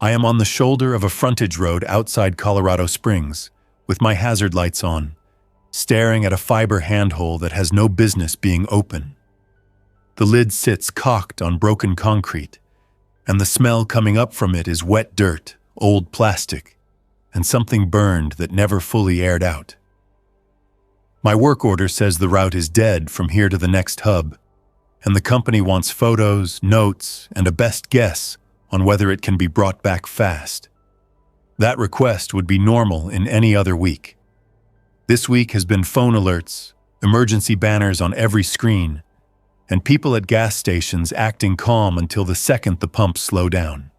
I am on the shoulder of a frontage road outside Colorado Springs, with my hazard lights on, staring at a fiber handhole that has no business being open. The lid sits cocked on broken concrete, and the smell coming up from it is wet dirt, old plastic, and something burned that never fully aired out. My work order says the route is dead from here to the next hub, and the company wants photos, notes, and a best guess on whether it can be brought back fast. That request would be normal in any other week. This week has been phone alerts, emergency banners on every screen, and people at gas stations acting calm until the second the pumps slow down.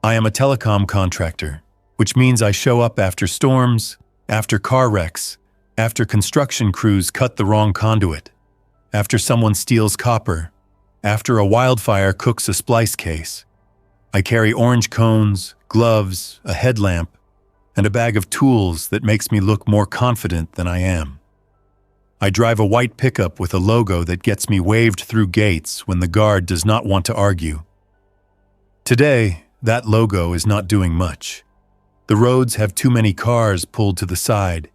I am a telecom contractor, which means I show up after storms, after car wrecks, after construction crews cut the wrong conduit, after someone steals copper, after a wildfire cooks a splice case. I carry orange cones, gloves, a headlamp, and a bag of tools that makes me look more confident than I am. I drive a white pickup with a logo that gets me waved through gates when the guard does not want to argue. Today, that logo is not doing much. The roads have too many cars pulled to the side,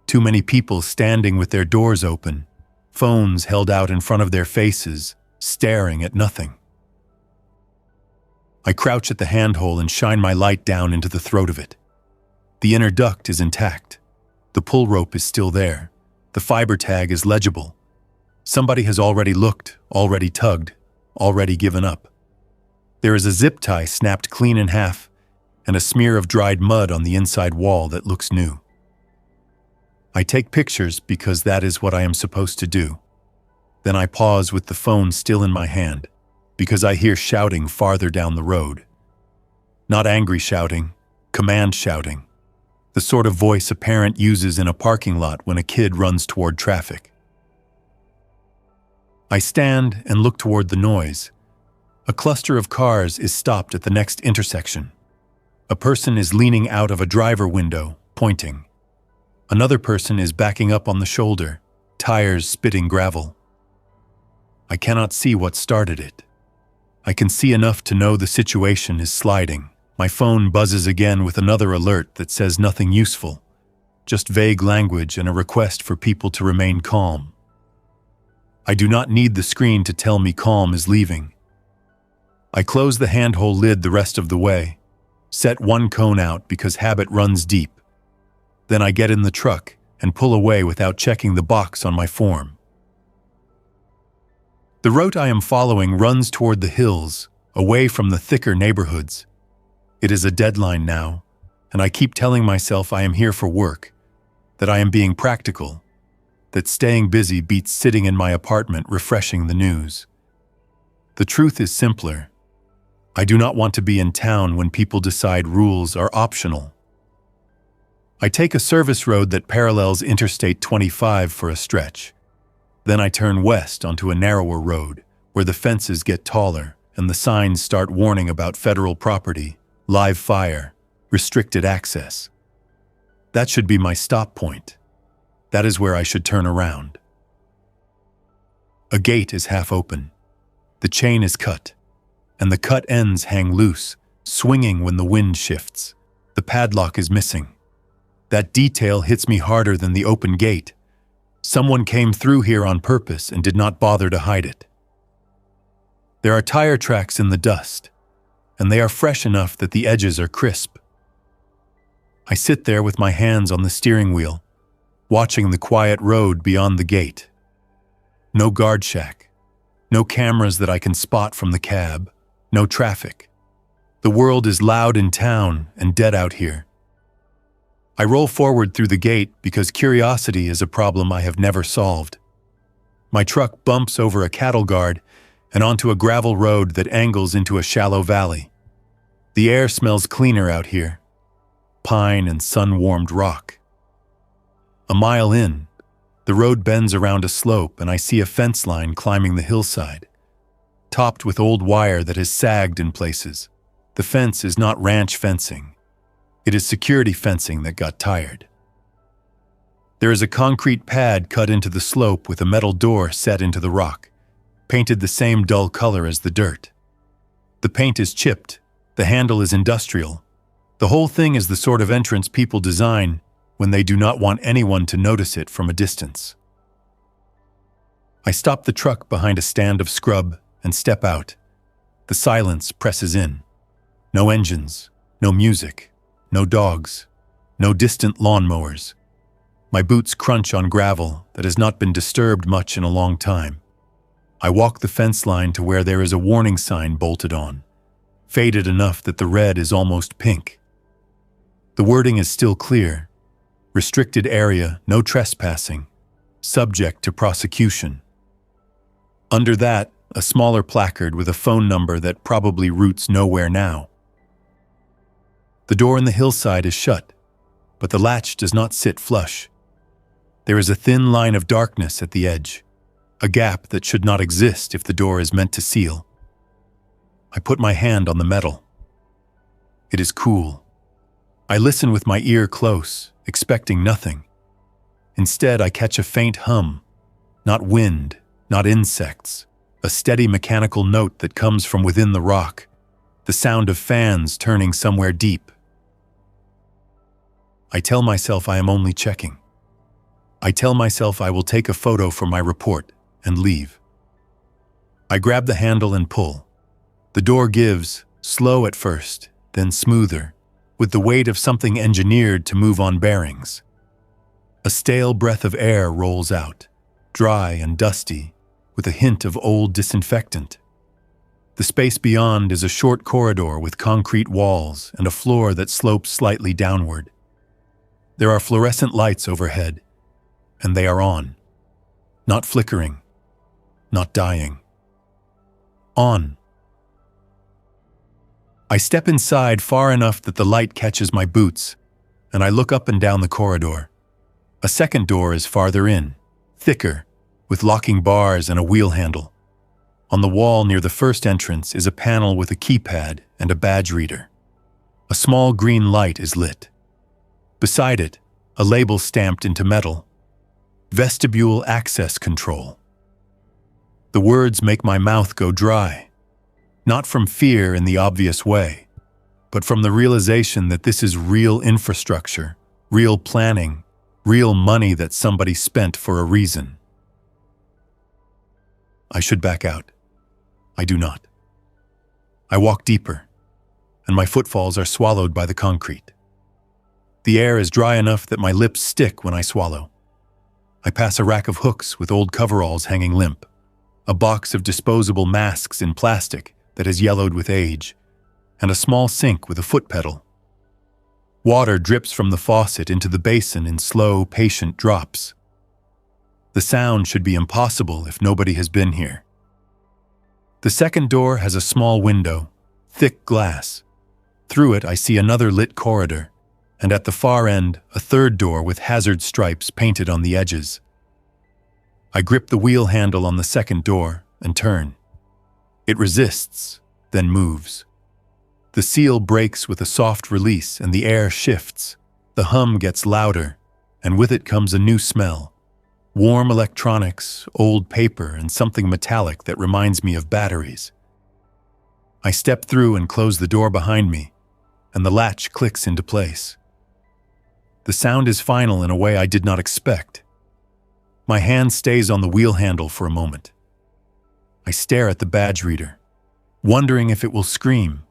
too many people standing with their doors open, phones held out in front of their faces, staring at nothing. I crouch at the handhole and shine my light down into the throat of it. The inner duct is intact. The pull rope is still there. The fiber tag is legible. Somebody has already looked, already tugged, already given up. There is a zip tie snapped clean in half and a smear of dried mud on the inside wall that looks new. I take pictures because that is what I am supposed to do. Then I pause with the phone still in my hand because I hear shouting farther down the road. Not angry shouting, command shouting. The sort of voice a parent uses in a parking lot when a kid runs toward traffic. I stand and look toward the noise. A cluster of cars is stopped at the next intersection. A person is leaning out of a driver window, pointing. Another person is backing up on the shoulder, tires spitting gravel. I cannot see what started it. I can see enough to know the situation is sliding. My phone buzzes again with another alert that says nothing useful, just vague language and a request for people to remain calm. I do not need the screen to tell me calm is leaving. I close the handhole lid the rest of the way, set one cone out because habit runs deep. Then I get in the truck and pull away without checking the box on my form. The route I am following runs toward the hills, away from the thicker neighborhoods. It is a deadline now, and I keep telling myself I am here for work, that I am being practical, that staying busy beats sitting in my apartment refreshing the news. The truth is simpler. I do not want to be in town when people decide rules are optional. I take a service road that parallels Interstate 25 for a stretch. Then I turn west onto a narrower road where the fences get taller and the signs start warning about federal property, live fire, restricted access. That should be my stop point. That is where I should turn around. A gate is half open. The chain is cut, and the cut ends hang loose, swinging when the wind shifts. The padlock is missing. That detail hits me harder than the open gate. Someone came through here on purpose and did not bother to hide it. There are tire tracks in the dust, and they are fresh enough that the edges are crisp. I sit there with my hands on the steering wheel, watching the quiet road beyond the gate. No guard shack, no cameras that I can spot from the cab, no traffic. The world is loud in town and dead out here. I roll forward through the gate because curiosity is a problem I have never solved. My truck bumps over a cattle guard and onto a gravel road that angles into a shallow valley. The air smells cleaner out here. Pine and sun-warmed rock. A mile in, the road bends around a slope and I see a fence line climbing the hillside, topped with old wire that has sagged in places. The fence is not ranch fencing. It is security fencing that got tired. There is a concrete pad cut into the slope with a metal door set into the rock, painted the same dull color as the dirt. The paint is chipped The handle is industrial. The whole thing is the sort of entrance people design when they do not want anyone to notice it from a distance. I stop the truck behind a stand of scrub and step out. The silence presses in. No engines, no music, no dogs, no distant lawnmowers. My boots crunch on gravel that has not been disturbed much in a long time. I walk the fence line to where there is a warning sign bolted on, faded enough that the red is almost pink. The wording is still clear. Restricted area, no trespassing, subject to prosecution. Under that, a smaller placard with a phone number that probably routes nowhere now. The door in the hillside is shut, but the latch does not sit flush. There is a thin line of darkness at the edge, a gap that should not exist if the door is meant to seal. I put my hand on the metal. It is cool. I listen with my ear close, expecting nothing. Instead, I catch a faint hum, not wind, not insects, a steady mechanical note that comes from within the rock, the sound of fans turning somewhere deep. I tell myself I am only checking. I tell myself I will take a photo for my report and leave. I grab the handle and pull. The door gives, slow at first, then smoother, with the weight of something engineered to move on bearings. A stale breath of air rolls out, dry and dusty, with a hint of old disinfectant. The space beyond is a short corridor with concrete walls and a floor that slopes slightly downward. There are fluorescent lights overhead, and they are on. Not flickering, not dying. On. I step inside far enough that the light catches my boots, and I look up and down the corridor. A second door is farther in, thicker, with locking bars and a wheel handle. On the wall near the first entrance is a panel with a keypad and a badge reader. A small green light is lit. Beside it, a label stamped into metal. Vestibule Access Control. The words make my mouth go dry. Not from fear in the obvious way, but from the realization that this is real infrastructure, real planning, real money that somebody spent for a reason. I should back out. I do not. I walk deeper, and my footfalls are swallowed by the concrete. The air is dry enough that my lips stick when I swallow. I pass a rack of hooks with old coveralls hanging limp, a box of disposable masks in plastic that has yellowed with age, and a small sink with a foot pedal. Water drips from the faucet into the basin in slow, patient drops. The sound should be impossible if nobody has been here. The second door has a small window, thick glass. Through it I see another lit corridor, and at the far end, a third door with hazard stripes painted on the edges. I grip the wheel handle on the second door and turn. It resists, then moves. The seal breaks with a soft release and the air shifts. The hum gets louder, and with it comes a new smell. Warm electronics, old paper, and something metallic that reminds me of batteries. I step through and close the door behind me, and the latch clicks into place. The sound is final in a way I did not expect. My hand stays on the wheel handle for a moment. I stare at the badge reader, wondering if it will scream.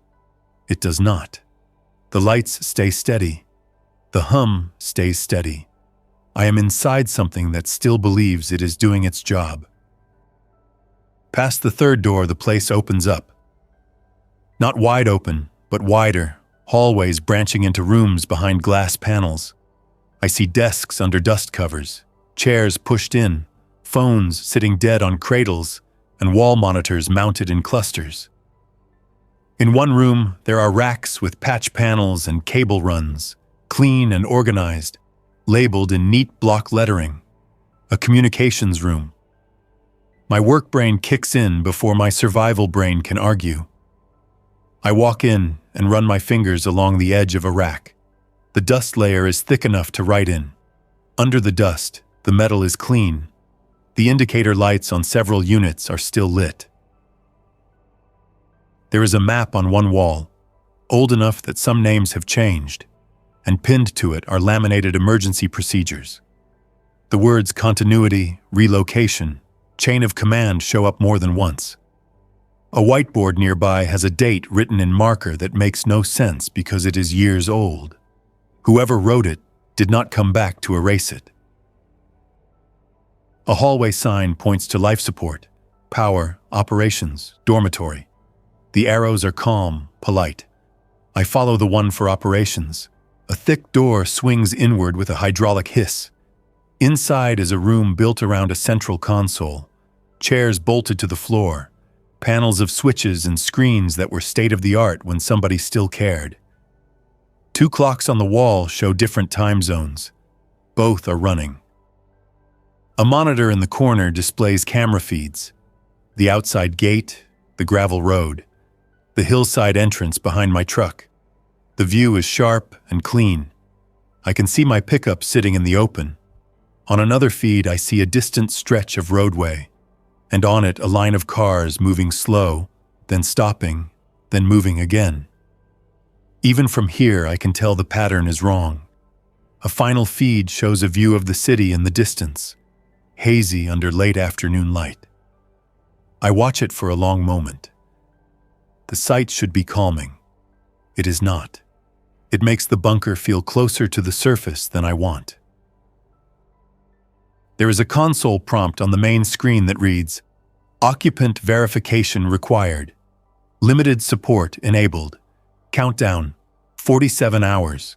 It does not. The lights stay steady. The hum stays steady. I am inside something that still believes it is doing its job. Past the third door, the place opens up. Not wide open, but wider, hallways branching into rooms behind glass panels. I see desks under dust covers, chairs pushed in, phones sitting dead on cradles, and wall monitors mounted in clusters. In one room, there are racks with patch panels and cable runs, clean and organized, labeled in neat block lettering. A communications room. My work brain kicks in before my survival brain can argue. I walk in and run my fingers along the edge of a rack. The dust layer is thick enough to write in. Under the dust, the metal is clean. The indicator lights on several units are still lit. There is a map on one wall, old enough that some names have changed, and pinned to it are laminated emergency procedures. The words continuity, relocation, chain of command show up more than once. A whiteboard nearby has a date written in marker that makes no sense because it is years old. Whoever wrote it did not come back to erase it. A hallway sign points to life support, power, operations, dormitory. The arrows are calm, polite. I follow the one for operations. A thick door swings inward with a hydraulic hiss. Inside is a room built around a central console, chairs bolted to the floor, panels of switches and screens that were state-of-the-art when somebody still cared. 2 clocks on the wall show different time zones. Both are running. A monitor in the corner displays camera feeds. The outside gate, the gravel road, the hillside entrance behind my truck. The view is sharp and clean. I can see my pickup sitting in the open. On another feed, I see a distant stretch of roadway, and on it a line of cars moving slow, then stopping, then moving again. Even from here, I can tell the pattern is wrong. A final feed shows a view of the city in the distance, hazy under late afternoon light. I watch it for a long moment. The sight should be calming. It is not. It makes the bunker feel closer to the surface than I want. There is a console prompt on the main screen that reads, "Occupant verification required. Limited support enabled. Countdown, 47 hours.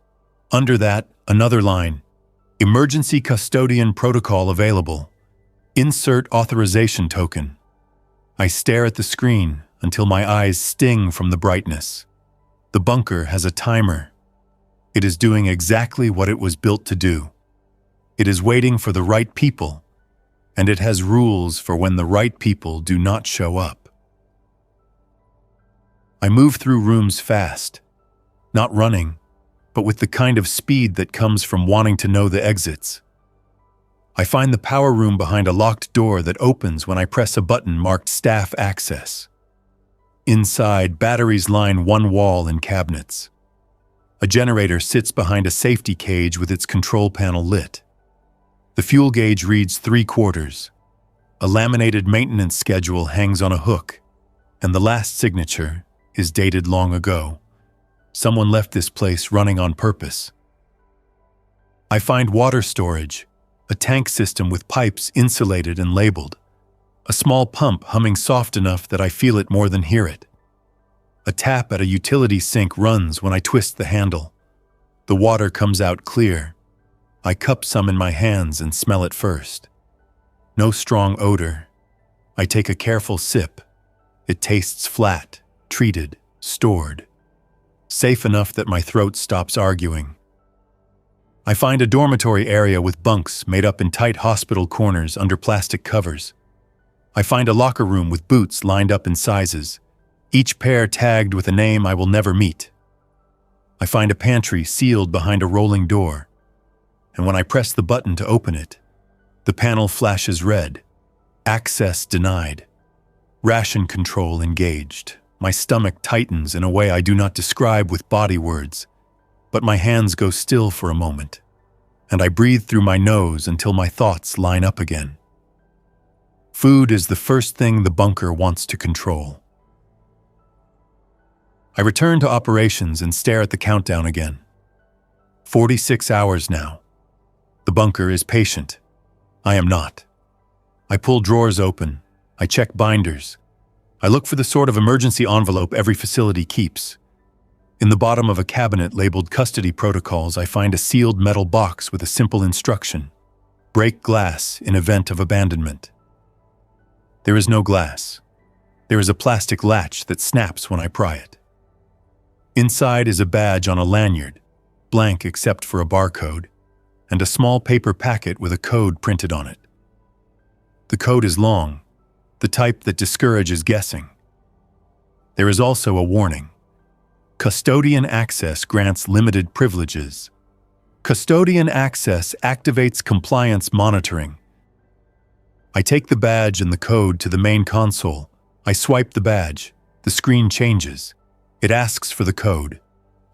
Under that, another line, Emergency custodian protocol available. Insert authorization token." I stare at the screen until my eyes sting from the brightness. The bunker has a timer. It is doing exactly what it was built to do. It is waiting for the right people, and it has rules for when the right people do not show up. I move through rooms fast, not running, but with the kind of speed that comes from wanting to know the exits. I find the power room behind a locked door that opens when I press a button marked Staff Access. Inside, batteries line one wall and cabinets. A generator sits behind a safety cage with its control panel lit. The fuel gauge reads 3/4. A laminated maintenance schedule hangs on a hook, and the last signature is dated long ago. Someone left this place running on purpose. I find water storage, a tank system with pipes insulated and labeled. A small pump humming soft enough that I feel it more than hear it. A tap at a utility sink runs when I twist the handle. The water comes out clear. I cup some in my hands and smell it first. No strong odor. I take a careful sip. It tastes flat, treated, stored. Safe enough that my throat stops arguing. I find a dormitory area with bunks made up in tight hospital corners under plastic covers. I find a locker room with boots lined up in sizes, each pair tagged with a name I will never meet. I find a pantry sealed behind a rolling door, and when I press the button to open it, the panel flashes red. Access denied. Ration control engaged. My stomach tightens in a way I do not describe with body words, but my hands go still for a moment, and I breathe through my nose until my thoughts line up again. Food is the first thing the bunker wants to control. I return to operations and stare at the countdown again. 46 hours now. The bunker is patient. I am not. I pull drawers open. I check binders. I look for the sort of emergency envelope every facility keeps. In the bottom of a cabinet labeled Custody Protocols, I find a sealed metal box with a simple instruction: break glass in event of abandonment. There is no glass. There is a plastic latch that snaps when I pry it. Inside is a badge on a lanyard, blank except for a barcode, and a small paper packet with a code printed on it. The code is long, the type that discourages guessing. There is also a warning. Custodian access grants limited privileges. Custodian access activates compliance monitoring. I take the badge and the code to the main console. I swipe the badge. The screen changes. It asks for the code.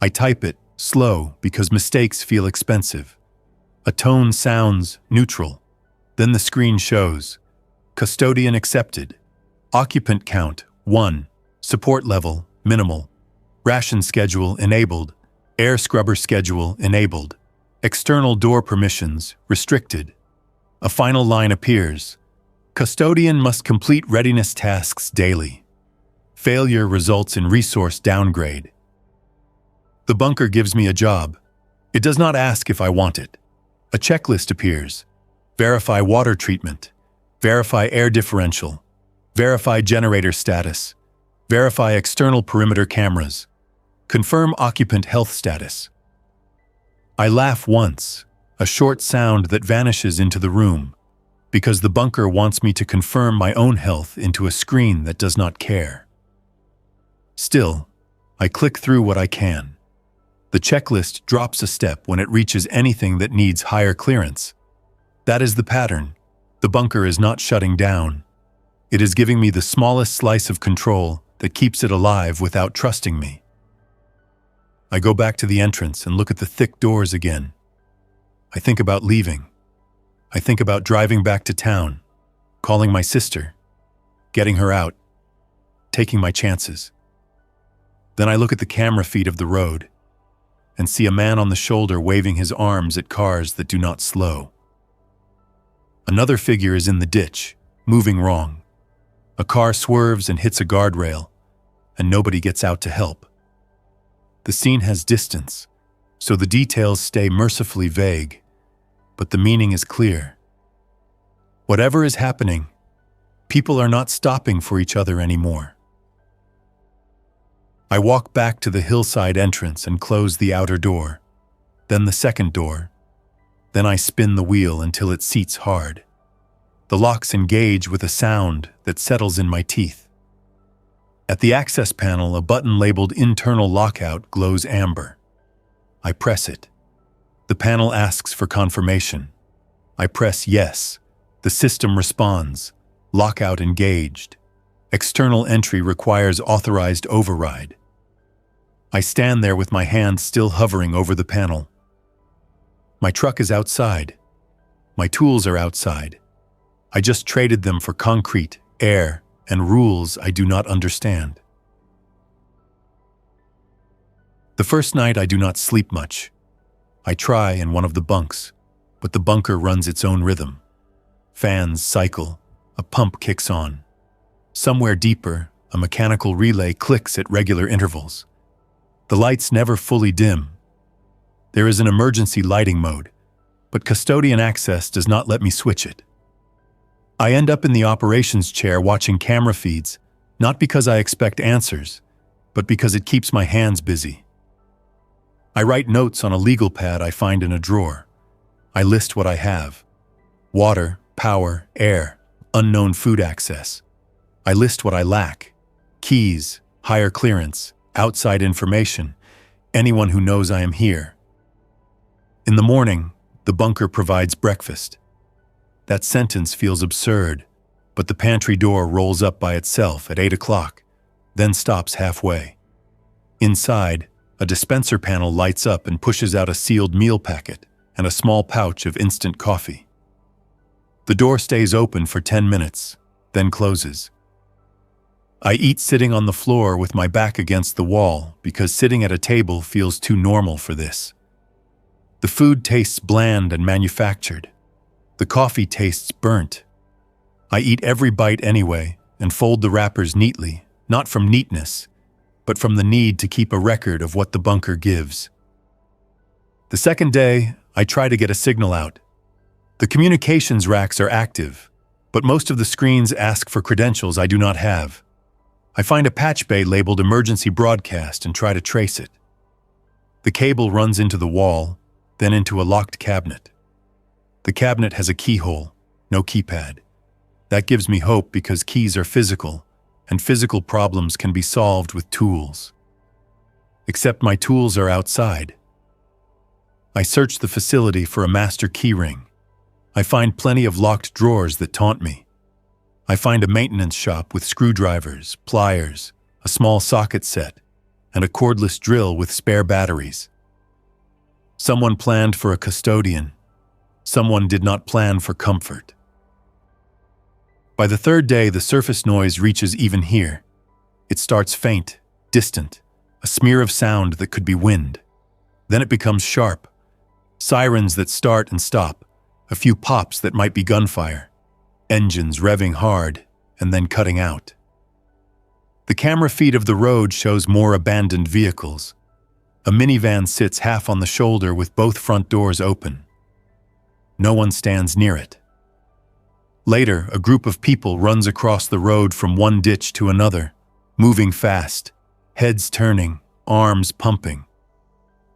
I type it, slow, because mistakes feel expensive. A tone sounds neutral. Then the screen shows. Custodian accepted. Occupant count, 1. Support level, minimal. Ration schedule enabled. Air scrubber schedule enabled. External door permissions restricted. A final line appears. Custodian must complete readiness tasks daily. Failure results in resource downgrade. The bunker gives me a job. It does not ask if I want it. A checklist appears. Verify water treatment. Verify air differential. Verify generator status. Verify external perimeter cameras. Confirm occupant health status. I laugh once, a short sound that vanishes into the room, because the bunker wants me to confirm my own health into a screen that does not care. Still, I click through what I can. The checklist drops a step when it reaches anything that needs higher clearance. That is the pattern. The bunker is not shutting down. It is giving me the smallest slice of control that keeps it alive without trusting me. I go back to the entrance and look at the thick doors again. I think about leaving. I think about driving back to town, calling my sister, getting her out, taking my chances. Then I look at the camera feed of the road and see a man on the shoulder waving his arms at cars that do not slow. Another figure is in the ditch, moving wrong. A car swerves and hits a guardrail, and nobody gets out to help. The scene has distance, so the details stay mercifully vague, but the meaning is clear. Whatever is happening, people are not stopping for each other anymore. I walk back to the hillside entrance and close the outer door, then the second door. Then I spin the wheel until it seats hard. The locks engage with a sound that settles in my teeth. At the access panel, a button labeled Internal Lockout glows amber. I press it. The panel asks for confirmation. I press yes. The system responds. Lockout engaged. External entry requires authorized override. I stand there with my hand still hovering over the panel. My truck is outside. My tools are outside. I just traded them for concrete, air, and rules I do not understand. The first night I do not sleep much. I try in one of the bunks, but the bunker runs its own rhythm. Fans cycle, a pump kicks on. Somewhere deeper, a mechanical relay clicks at regular intervals. The lights never fully dim. There is an emergency lighting mode, but custodian access does not let me switch it. I end up in the operations chair watching camera feeds, not because I expect answers, but because it keeps my hands busy. I write notes on a legal pad I find in a drawer. I list what I have: water, power, air, unknown food access. I list what I lack: keys, higher clearance, outside information, anyone who knows I am here. In the morning, the bunker provides breakfast. That sentence feels absurd, but the pantry door rolls up by itself at 8 o'clock, then stops halfway. Inside, a dispenser panel lights up and pushes out a sealed meal packet and a small pouch of instant coffee. The door stays open for 10 minutes, then closes. I eat sitting on the floor with my back against the wall because sitting at a table feels too normal for this. The food tastes bland and manufactured. The coffee tastes burnt. I eat every bite anyway and fold the wrappers neatly, not from neatness, but from the need to keep a record of what the bunker gives. The second day, I try to get a signal out. The communications racks are active, but most of the screens ask for credentials I do not have. I find a patch bay labeled Emergency Broadcast and try to trace it. The cable runs into the wall, then into a locked cabinet. The cabinet has a keyhole, no keypad. That gives me hope because keys are physical, and physical problems can be solved with tools. Except my tools are outside. I search the facility for a master keyring. I find plenty of locked drawers that taunt me. I find a maintenance shop with screwdrivers, pliers, a small socket set, and a cordless drill with spare batteries. Someone planned for a custodian. Someone did not plan for comfort. By the third day, the surface noise reaches even here. It starts faint, distant, a smear of sound that could be wind. Then it becomes sharp. Sirens that start and stop, a few pops that might be gunfire, engines revving hard and then cutting out. The camera feed of the road shows more abandoned vehicles. A minivan sits half on the shoulder with both front doors open. No one stands near it. Later, a group of people runs across the road from one ditch to another, moving fast, heads turning, arms pumping.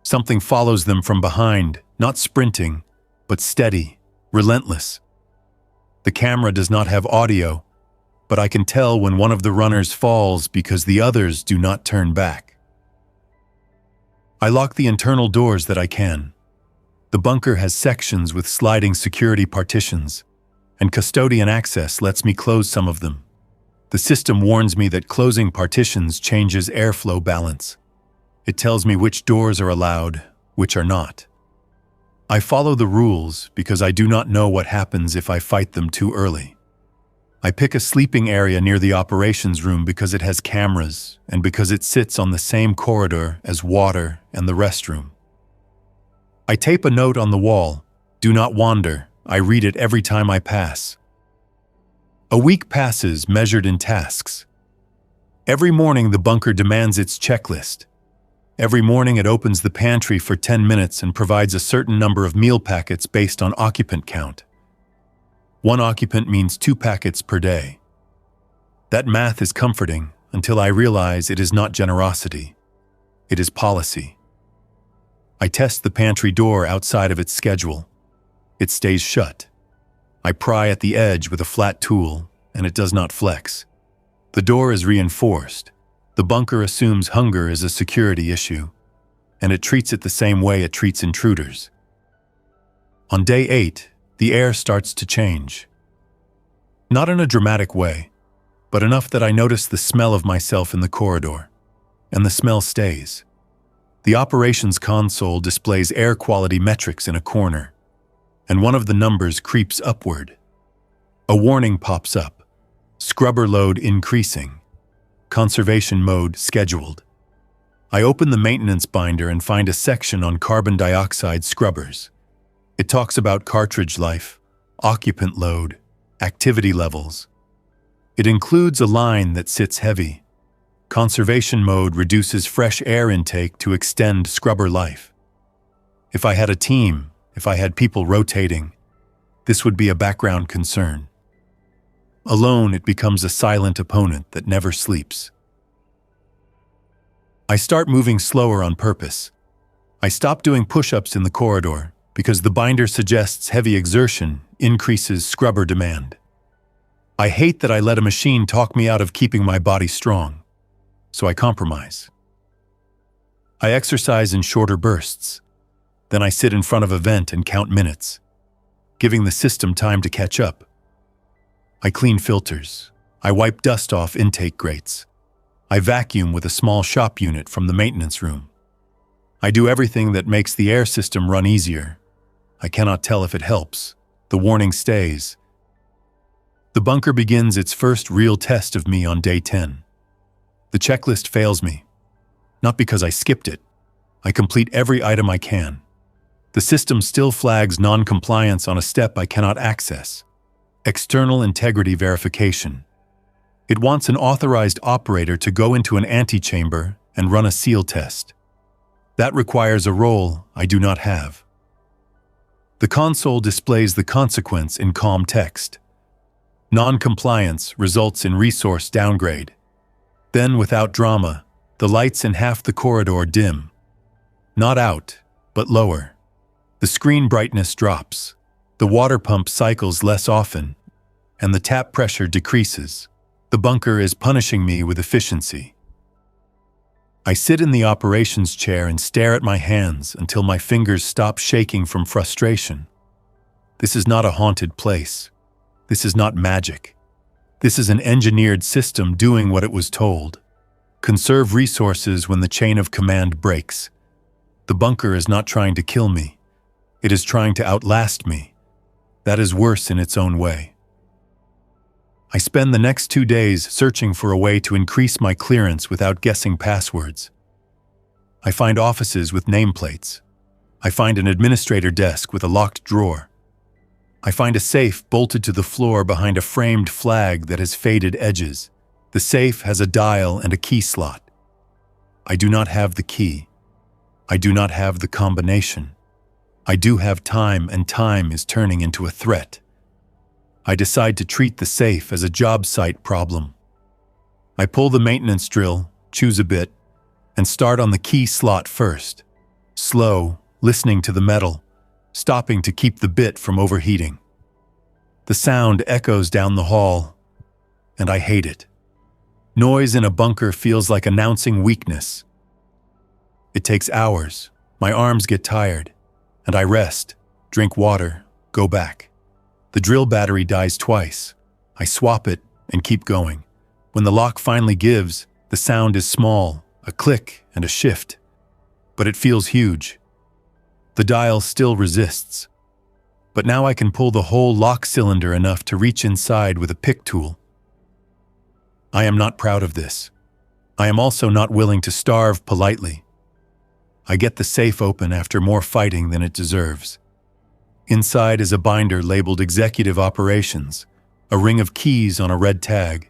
Something follows them from behind, not sprinting, but steady, relentless. The camera does not have audio, but I can tell when one of the runners falls because the others do not turn back. I lock the internal doors that I can. The bunker has sections with sliding security partitions, and custodian access lets me close some of them. The system warns me that closing partitions changes airflow balance. It tells me which doors are allowed, which are not. I follow the rules because I do not know what happens if I fight them too early. I pick a sleeping area near the operations room because it has cameras and because it sits on the same corridor as water and the restroom. I tape a note on the wall, "Do not wander." I read it every time I pass. A week passes measured in tasks. Every morning the bunker demands its checklist. Every morning it opens the pantry for 10 minutes and provides a certain number of meal packets based on occupant count. One occupant means 2 packets per day. That math is comforting until I realize it is not generosity. It is policy. I test the pantry door outside of its schedule. It stays shut. I pry at the edge with a flat tool, and it does not flex. The door is reinforced. The bunker assumes hunger is a security issue, and it treats it the same way it treats intruders. On day 8, the air starts to change. Not in a dramatic way, but enough that I notice the smell of myself in the corridor, and the smell stays. The operations console displays air quality metrics in a corner, and one of the numbers creeps upward. A warning pops up: scrubber load increasing. Conservation mode scheduled. I open the maintenance binder and find a section on carbon dioxide scrubbers. It talks about cartridge life, occupant load, activity levels. It includes a line that sits heavy. Conservation mode reduces fresh air intake to extend scrubber life. If I had a team, if I had people rotating, this would be a background concern. Alone, it becomes a silent opponent that never sleeps. I start moving slower on purpose. I stop doing push-ups in the corridor because the binder suggests heavy exertion increases scrubber demand. I hate that I let a machine talk me out of keeping my body strong, so I compromise. I exercise in shorter bursts. Then I sit in front of a vent and count minutes, giving the system time to catch up. I clean filters. I wipe dust off intake grates. I vacuum with a small shop unit from the maintenance room. I do everything that makes the air system run easier. I cannot tell if it helps. The warning stays. The bunker begins its first real test of me on day 10. The checklist fails me. Not because I skipped it. I complete every item I can. The system still flags non-compliance on a step I cannot access. External integrity verification. It wants an authorized operator to go into an antechamber and run a seal test. That requires a role I do not have. The console displays the consequence in calm text. Non-compliance results in resource downgrade. Then, without drama, the lights in half the corridor dim. Not out, but lower. The screen brightness drops. The water pump cycles less often, and the tap pressure decreases. The bunker is punishing me with efficiency. I sit in the operations chair and stare at my hands until my fingers stop shaking from frustration. This is not a haunted place. This is not magic. This is an engineered system doing what it was told. Conserve resources when the chain of command breaks. The bunker is not trying to kill me. It is trying to outlast me. That is worse in its own way. I spend the next 2 days searching for a way to increase my clearance without guessing passwords. I find offices with nameplates. I find an administrator desk with a locked drawer. I find a safe bolted to the floor behind a framed flag that has faded edges. The safe has a dial and a key slot. I do not have the key. I do not have the combination. I do have time, and time is turning into a threat. I decide to treat the safe as a job site problem. I pull the maintenance drill, choose a bit, and start on the key slot first. Slow, listening to the metal, stopping to keep the bit from overheating. The sound echoes down the hall, and I hate it. Noise in a bunker feels like announcing weakness. It takes hours. My arms get tired, and I rest, drink water, go back. The drill battery dies twice. I swap it and keep going. When the lock finally gives, the sound is small, a click and a shift, but it feels huge. The dial still resists, but now I can pull the whole lock cylinder enough to reach inside with a pick tool. I am not proud of this. I am also not willing to starve politely. I get the safe open after more fighting than it deserves. Inside is a binder labeled Executive Operations, a ring of keys on a red tag,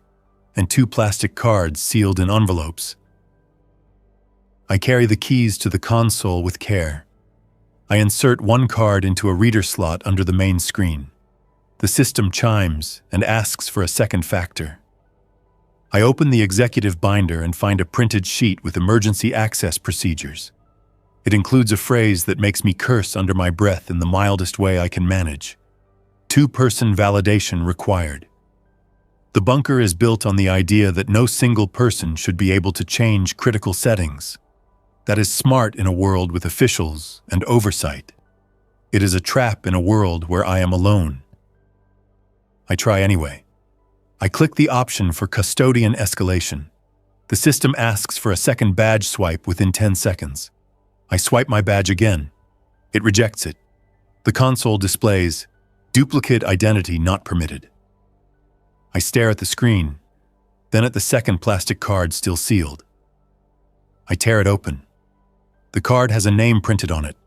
and 2 plastic cards sealed in envelopes. I carry the keys to the console with care. I insert one card into a reader slot under the main screen. The system chimes and asks for a second factor. I open the executive binder and find a printed sheet with emergency access procedures. It includes a phrase that makes me curse under my breath in the mildest way I can manage. 2-person validation required. The bunker is built on the idea that no single person should be able to change critical settings. That is smart in a world with officials and oversight. It is a trap in a world where I am alone. I try anyway. I click the option for custodian escalation. The system asks for a second badge swipe within 10 seconds. I swipe my badge again. It rejects it. The console displays, "Duplicate identity not permitted." I stare at the screen, then at the second plastic card still sealed. I tear it open. The card has a name printed on it.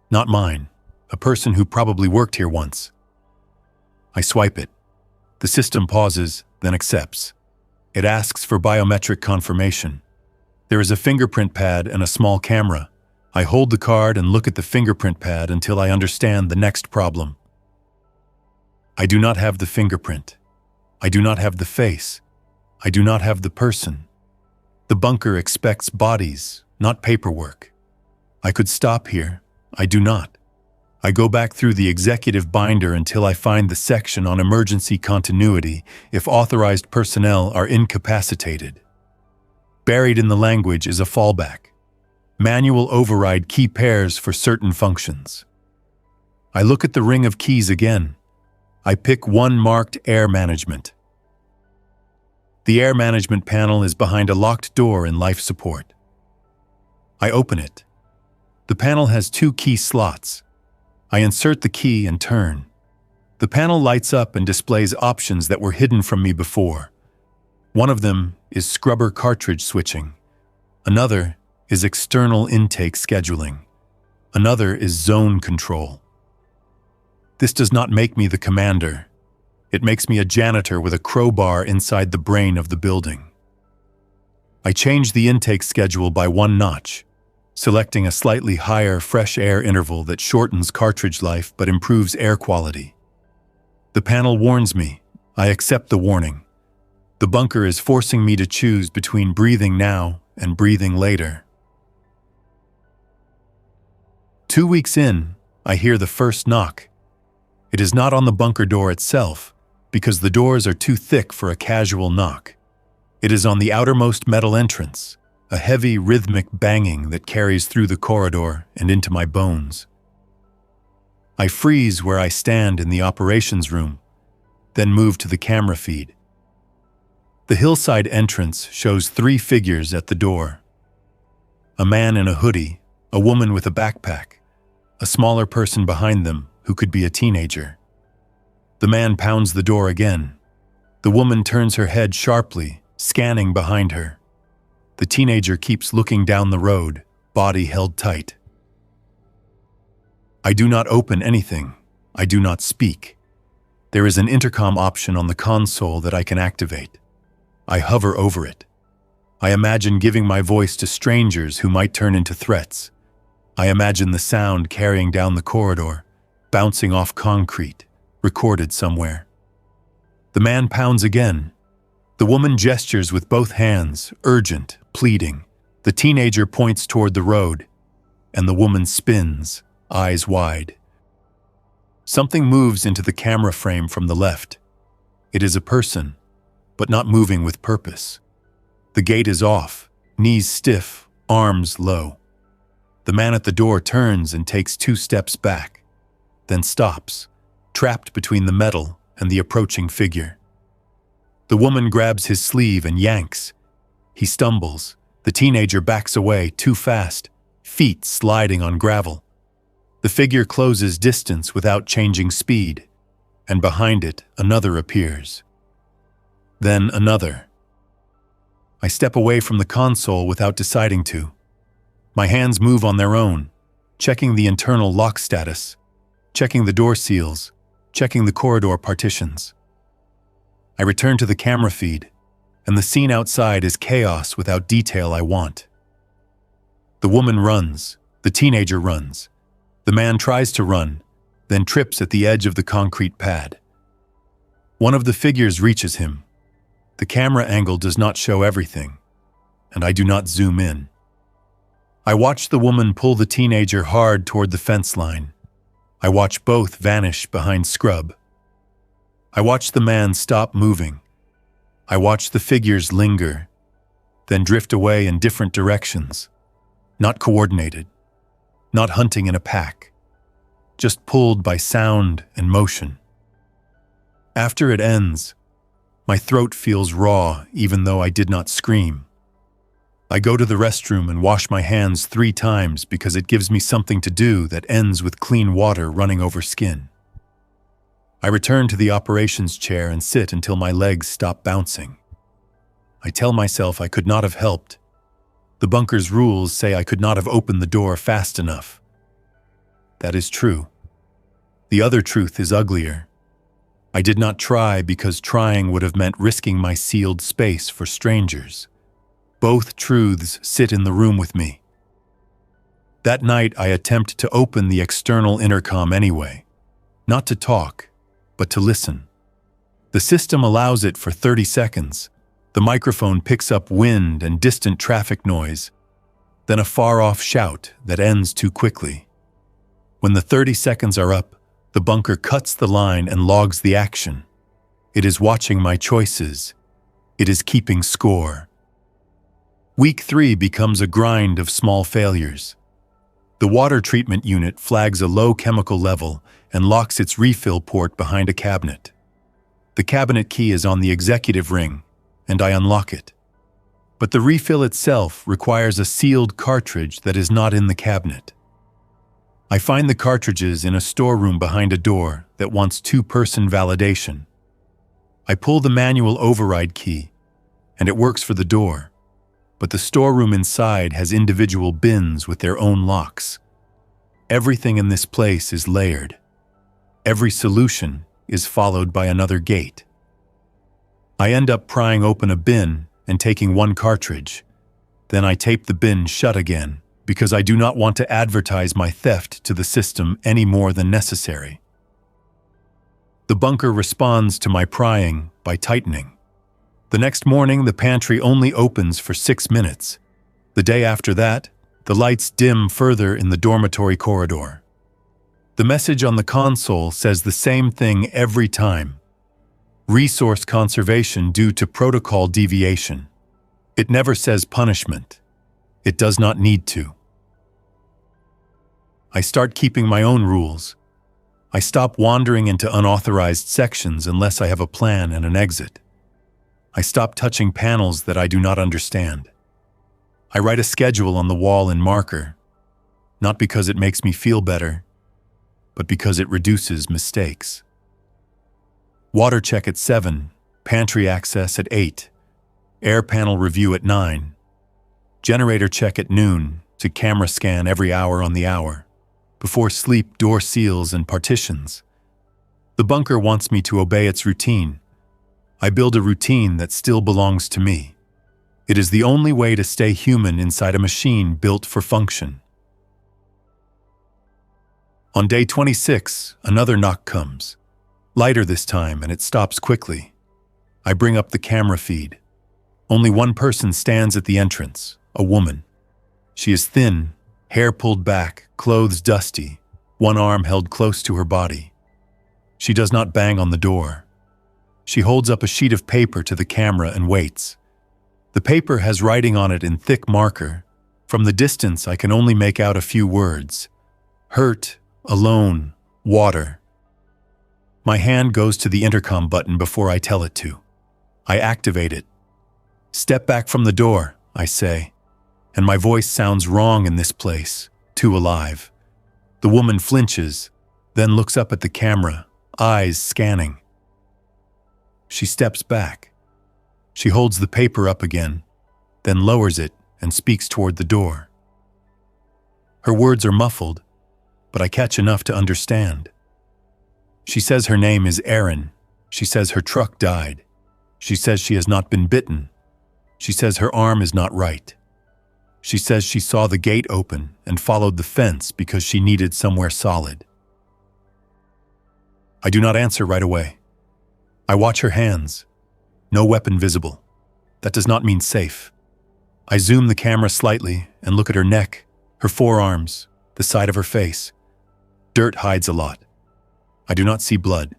Not mine, a person who probably worked here once. I swipe it. The system pauses, then accepts. It asks for biometric confirmation. There is a fingerprint pad and a small camera. I hold the card and look at the fingerprint pad until I understand the next problem. I do not have the fingerprint. I do not have the face. I do not have the person. The bunker expects bodies, not paperwork. I could stop here. I do not. I go back through the executive binder until I find the section on emergency continuity if authorized personnel are incapacitated. Buried in the language is a fallback. Manual override key pairs for certain functions. I look at the ring of keys again. I pick one marked Air Management. The Air Management panel is behind a locked door in life support. I open it. The panel has 2 key slots. I insert the key and turn. The panel lights up and displays options that were hidden from me before. One of them is scrubber cartridge switching. Another is external intake scheduling. Another is zone control. This does not make me the commander. It makes me a janitor with a crowbar inside the brain of the building. I change the intake schedule by 1 notch, selecting a slightly higher fresh air interval that shortens cartridge life but improves air quality. The panel warns me. I accept the warning. The bunker is forcing me to choose between breathing now and breathing later. 2 weeks in, I hear the first knock. It is not on the bunker door itself, because the doors are too thick for a casual knock. It is on the outermost metal entrance, a heavy rhythmic banging that carries through the corridor and into my bones. I freeze where I stand in the operations room, then move to the camera feed. The hillside entrance shows 3 figures at the door. A man in a hoodie, a woman with a backpack, a smaller person behind them who could be a teenager. The man pounds the door again. The woman turns her head sharply, scanning behind her. The teenager keeps looking down the road, body held tight. I do not open anything. I do not speak. There is an intercom option on the console that I can activate. I hover over it. I imagine giving my voice to strangers who might turn into threats. I imagine the sound carrying down the corridor, bouncing off concrete, recorded somewhere. The man pounds again. The woman gestures with both hands, urgent, pleading. The teenager points toward the road, and the woman spins, eyes wide. Something moves into the camera frame from the left. It is a person, but not moving with purpose. The gate is off, knees stiff, arms low. The man at the door turns and takes 2 steps back, then stops, trapped between the metal and the approaching figure. The woman grabs his sleeve and yanks. He stumbles. The teenager backs away too fast, feet sliding on gravel. The figure closes distance without changing speed, and behind it, another appears. Then another. I step away from the console without deciding to. My hands move on their own, checking the internal lock status, checking the door seals, checking the corridor partitions. I return to the camera feed, and the scene outside is chaos without detail I want. The woman runs, the teenager runs. The man tries to run, then trips at the edge of the concrete pad. One of the figures reaches him. The camera angle does not show everything, and I do not zoom in. I watch the woman pull the teenager hard toward the fence line. I watch both vanish behind scrub. I watch the man stop moving. I watch the figures linger, then drift away in different directions, not coordinated, not hunting in a pack, just pulled by sound and motion. After it ends, my throat feels raw even though I did not scream. I go to the restroom and wash my hands 3 times because it gives me something to do that ends with clean water running over skin. I return to the operations chair and sit until my legs stop bouncing. I tell myself I could not have helped. The bunker's rules say I could not have opened the door fast enough. That is true. The other truth is uglier. I did not try because trying would have meant risking my sealed space for strangers. Both truths sit in the room with me. That night I attempt to open the external intercom anyway, not to talk, but to listen. The system allows it for 30 seconds. The microphone picks up wind and distant traffic noise, then a far-off shout that ends too quickly. When the 30 seconds are up, the bunker cuts the line and logs the action. It is watching my choices. It is keeping score. Week 3 becomes a grind of small failures. The water treatment unit flags a low chemical level and locks its refill port behind a cabinet. The cabinet key is on the executive ring, and I unlock it. But the refill itself requires a sealed cartridge that is not in the cabinet. I find the cartridges in a storeroom behind a door that wants 2-person validation. I pull the manual override key, and it works for the door, but the storeroom inside has individual bins with their own locks. Everything in this place is layered. Every solution is followed by another gate. I end up prying open a bin and taking 1 cartridge. Then I tape the bin shut again, because I do not want to advertise my theft to the system any more than necessary. The bunker responds to my prying by tightening. The next morning, the pantry only opens for 6 minutes. The day after that, the lights dim further in the dormitory corridor. The message on the console says the same thing every time. Resource conservation due to protocol deviation. It never says punishment. It does not need to. I start keeping my own rules. I stop wandering into unauthorized sections unless I have a plan and an exit. I stop touching panels that I do not understand. I write a schedule on the wall in marker, not because it makes me feel better, but because it reduces mistakes. Water check at 7, pantry access at 8, air panel review at 9, generator check at noon to camera scan every hour on the hour, before sleep door seals and partitions. The bunker wants me to obey its routine. I build a routine that still belongs to me. It is the only way to stay human inside a machine built for function. On day 26, another knock comes. Lighter this time, and it stops quickly. I bring up the camera feed. Only one person stands at the entrance, a woman. She is thin, hair pulled back, clothes dusty, one arm held close to her body. She does not bang on the door. She holds up a sheet of paper to the camera and waits. The paper has writing on it in thick marker. From the distance, I can only make out a few words. Hurt, alone, water. My hand goes to the intercom button before I tell it to. I activate it. Step back from the door, I say, and my voice sounds wrong in this place, too alive. The woman flinches, then looks up at the camera, eyes scanning. She steps back. She holds the paper up again, then lowers it and speaks toward the door. Her words are muffled, but I catch enough to understand. She says her name is Erin. She says her truck died. She says she has not been bitten. She says her arm is not right. She says she saw the gate open and followed the fence because she needed somewhere solid. I do not answer right away. I watch her hands. No weapon visible. That does not mean safe. I zoom the camera slightly and look at her neck, her forearms, the side of her face. Dirt hides a lot. I do not see blood.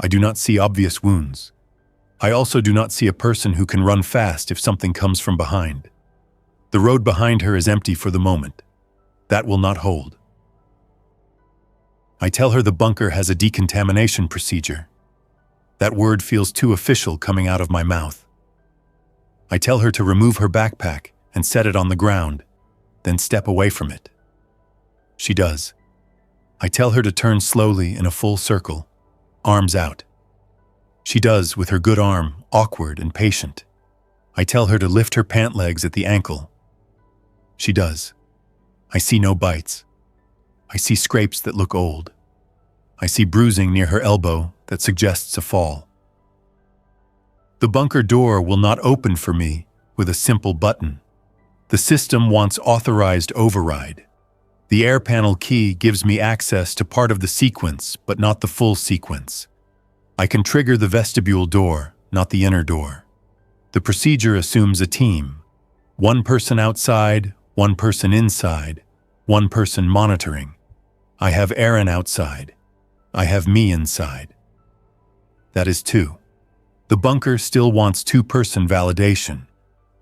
I do not see obvious wounds. I also do not see a person who can run fast if something comes from behind. The road behind her is empty for the moment. That will not hold. I tell her the bunker has a decontamination procedure. That word feels too official coming out of my mouth. I tell her to remove her backpack and set it on the ground, then step away from it. She does. I tell her to turn slowly in a full circle, arms out. She does with her good arm, awkward and patient. I tell her to lift her pant legs at the ankle. She does. I see no bites. I see scrapes that look old. I see bruising near her elbow that suggests a fall. The bunker door will not open for me with a simple button. The system wants authorized override. The air panel key gives me access to part of the sequence, but not the full sequence. I can trigger the vestibule door, not the inner door. The procedure assumes a team. One person outside, one person inside, one person monitoring. I have Erin outside. I have me inside. That is 2. The bunker still wants 2-person validation,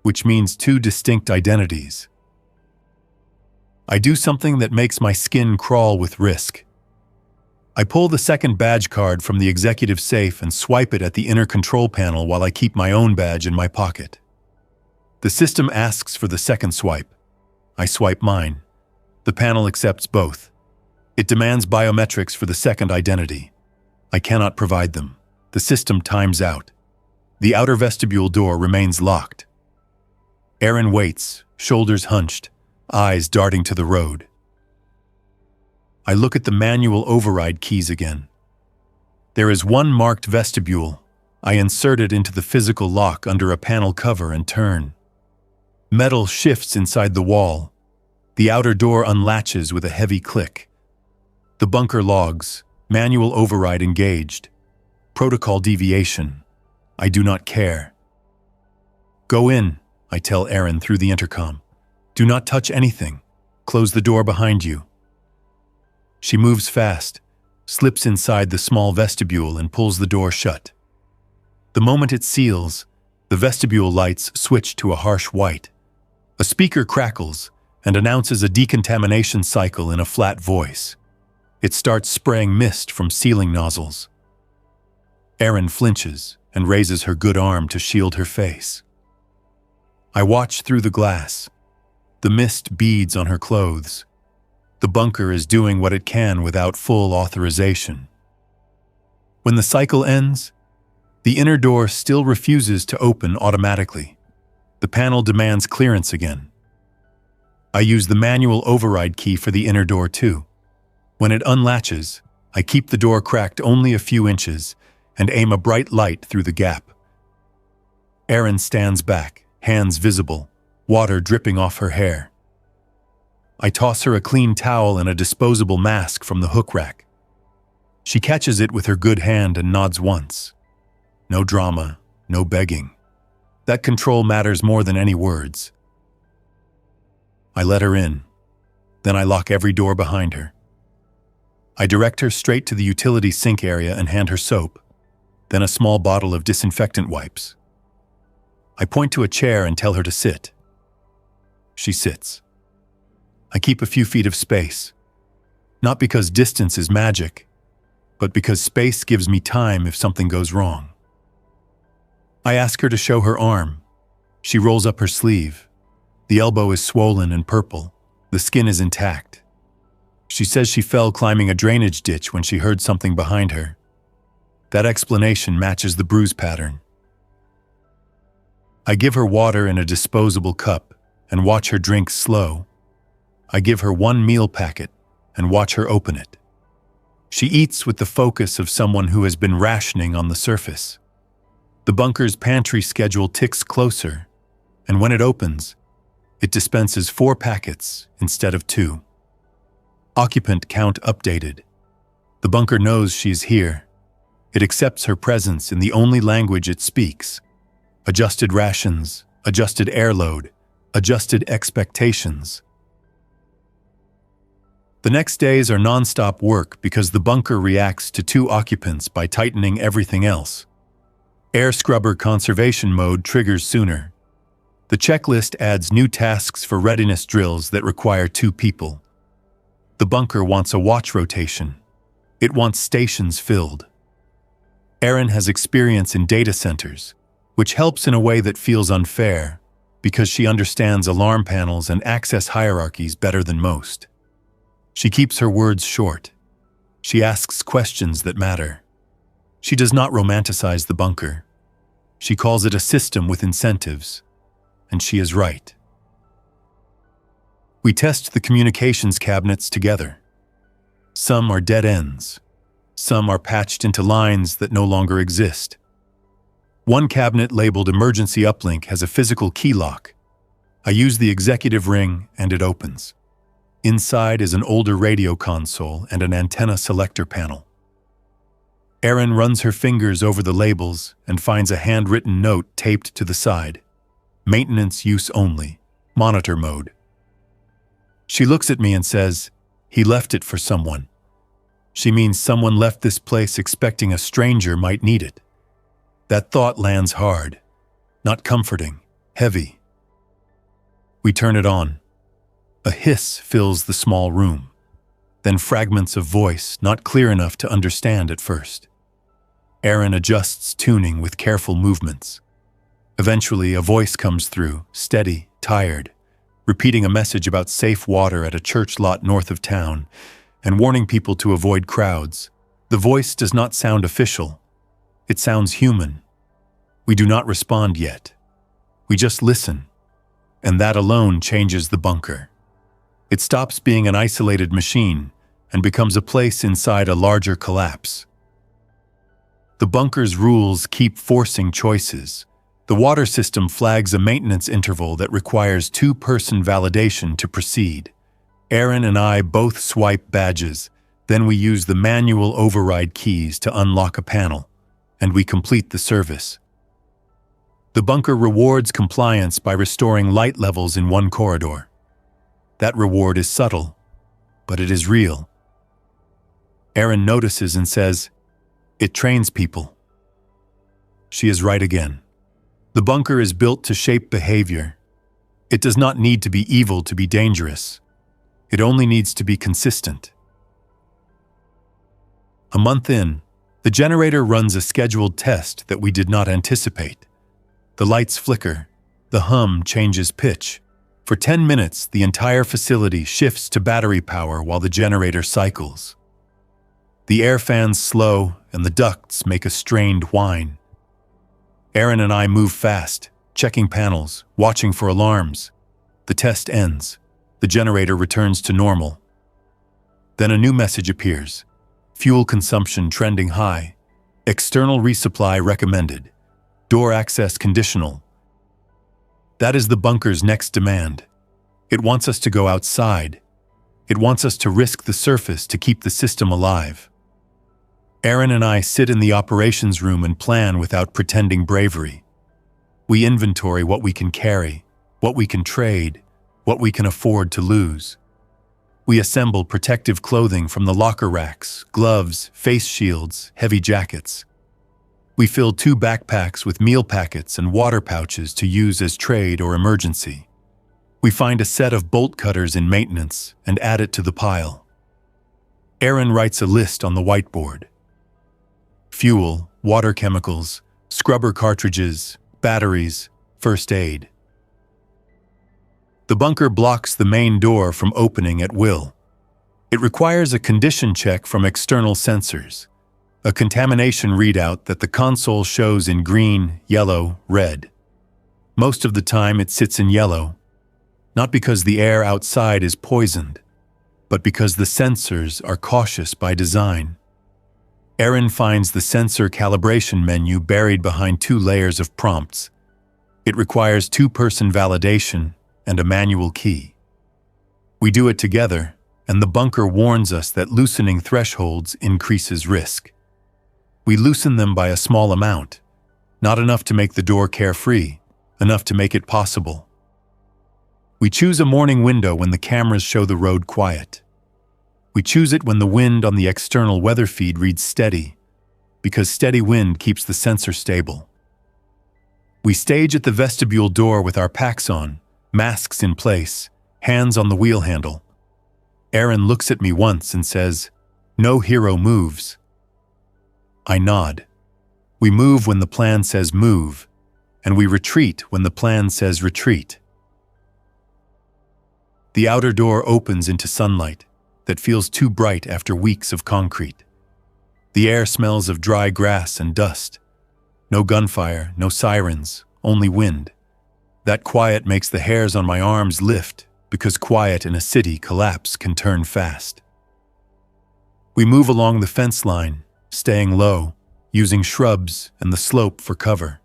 which means 2 distinct identities. I do something that makes my skin crawl with risk. I pull the second badge card from the executive safe and swipe it at the inner control panel while I keep my own badge in my pocket. The system asks for the second swipe. I swipe mine. The panel accepts both. It demands biometrics for the second identity. I cannot provide them. The system times out. The outer vestibule door remains locked. Erin waits, shoulders hunched, eyes darting to the road. I look at the manual override keys again. There is one marked vestibule. I insert it into the physical lock under a panel cover and turn. Metal shifts inside the wall. The outer door unlatches with a heavy click. The bunker logs, manual override engaged. Protocol deviation. I do not care. Go in, I tell Erin through the intercom. Do not touch anything. Close the door behind you. She moves fast, slips inside the small vestibule and pulls the door shut. The moment it seals, the vestibule lights switch to a harsh white. A speaker crackles and announces a decontamination cycle in a flat voice. It starts spraying mist from ceiling nozzles. Erin flinches and raises her good arm to shield her face. I watch through the glass. The mist beads on her clothes. The bunker is doing what it can without full authorization. When the cycle ends, the inner door still refuses to open automatically. The panel demands clearance again. I use the manual override key for the inner door too. When it unlatches, I keep the door cracked only a few inches and aim a bright light through the gap. Erin stands back, hands visible, water dripping off her hair. I toss her a clean towel and a disposable mask from the hook rack. She catches it with her good hand and nods once. No drama, no begging. That control matters more than any words. I let her in. Then I lock every door behind her. I direct her straight to the utility sink area and hand her soap, then a small bottle of disinfectant wipes. I point to a chair and tell her to sit. She sits. I keep a few feet of space, not because distance is magic, but because space gives me time if something goes wrong. I ask her to show her arm. She rolls up her sleeve. The elbow is swollen and purple. The skin is intact. She says she fell climbing a drainage ditch when she heard something behind her. That explanation matches the bruise pattern. I give her water in a disposable cup and watch her drink slow. I give her one meal packet and watch her open it. She eats with the focus of someone who has been rationing on the surface. The bunker's pantry schedule ticks closer, and when it opens, it dispenses 4 packets instead of 2. Occupant count updated. The bunker knows she's here. It accepts her presence in the only language it speaks. Adjusted rations, adjusted air load, adjusted expectations. The next days are non-stop work because the bunker reacts to 2 occupants by tightening everything else. Air scrubber conservation mode triggers sooner. The checklist adds new tasks for readiness drills that require 2 people. The bunker wants a watch rotation. It wants stations filled. Erin has experience in data centers, which helps in a way that feels unfair because she understands alarm panels and access hierarchies better than most. She keeps her words short. She asks questions that matter. She does not romanticize the bunker. She calls it a system with incentives, and she is right. We test the communications cabinets together. Some are dead ends. Some are patched into lines that no longer exist. One cabinet labeled Emergency Uplink has a physical key lock. I use the executive ring and it opens. Inside is an older radio console and an antenna selector panel. Erin runs her fingers over the labels and finds a handwritten note taped to the side. Maintenance use only. Monitor mode. She looks at me and says, "He left it for someone." She means someone left this place expecting a stranger might need it. That thought lands hard, not comforting, heavy. We turn it on. A hiss fills the small room. Then fragments of voice not clear enough to understand at first. Erin adjusts tuning with careful movements. Eventually, a voice comes through, steady, tired, repeating a message about safe water at a church lot north of town and warning people to avoid crowds. The voice does not sound official. It sounds human. We do not respond yet. We just listen, and that alone changes the bunker. It stops being an isolated machine and becomes a place inside a larger collapse. The bunker's rules keep forcing choices. The water system flags a maintenance interval that requires 2-person validation to proceed. Erin and I both swipe badges, then we use the manual override keys to unlock a panel, and we complete the service. The bunker rewards compliance by restoring light levels in one corridor. That reward is subtle, but it is real. Erin notices and says, "It trains people." She is right again. The bunker is built to shape behavior. It does not need to be evil to be dangerous. It only needs to be consistent. A month in, The generator runs a scheduled test that we did not anticipate. The lights flicker. The hum changes pitch. For 10 minutes, the entire facility shifts to battery power while the generator cycles. The air fans slow and the ducts make a strained whine. Aaron and I move fast, checking panels, watching for alarms. The test ends. The generator returns to normal. Then a new message appears. Fuel consumption trending high. External resupply recommended. Door access conditional. That is the bunker's next demand. It wants us to go outside. It wants us to risk the surface to keep the system alive. Aaron and I sit in the operations room and plan without pretending bravery. We inventory what we can carry, what we can trade, what we can afford to lose. We assemble protective clothing from the locker racks, gloves, face shields, heavy jackets. We fill 2 backpacks with meal packets and water pouches to use as trade or emergency. We find a set of bolt cutters in maintenance and add it to the pile. Aaron writes a list on the whiteboard. Fuel, water chemicals, scrubber cartridges, batteries, first aid. The bunker blocks the main door from opening at will. It requires a condition check from external sensors, a contamination readout that the console shows in green, yellow, red. Most of the time it sits in yellow, not because the air outside is poisoned, but because the sensors are cautious by design. Aaron finds the sensor calibration menu buried behind 2 layers of prompts. It requires 2-person validation and a manual key. We do it together, and the bunker warns us that loosening thresholds increases risk. We loosen them by a small amount, not enough to make the door carefree, enough to make it possible. We choose a morning window when the cameras show the road quiet. We choose it when the wind on the external weather feed reads steady, because steady wind keeps the sensor stable. We stage at the vestibule door with our packs on, masks in place, hands on the wheel handle. Aaron looks at me once and says, "No hero moves." I nod. We move when the plan says move, and we retreat when the plan says retreat. The outer door opens into sunlight that feels too bright after weeks of concrete. The air smells of dry grass and dust. No gunfire, no sirens, only wind. That quiet makes the hairs on my arms lift, because quiet in a city collapse can turn fast. We move along the fence line, staying low, using shrubs and the slope for cover.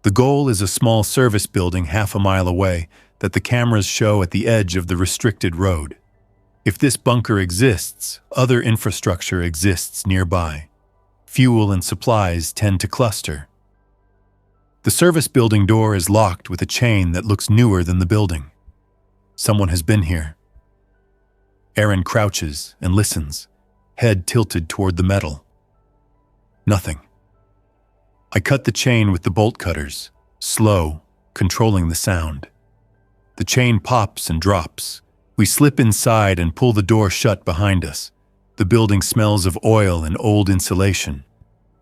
The goal is a small service building half a mile away that the cameras show at the edge of the restricted road. If this bunker exists, other infrastructure exists nearby. Fuel and supplies tend to cluster. The service building door is locked with a chain that looks newer than the building. Someone has been here. Aaron crouches and listens, head tilted toward the metal. Nothing. I cut the chain with the bolt cutters, slow, controlling the sound. The chain pops and drops. We slip inside and pull the door shut behind us. The building smells of oil and old insulation.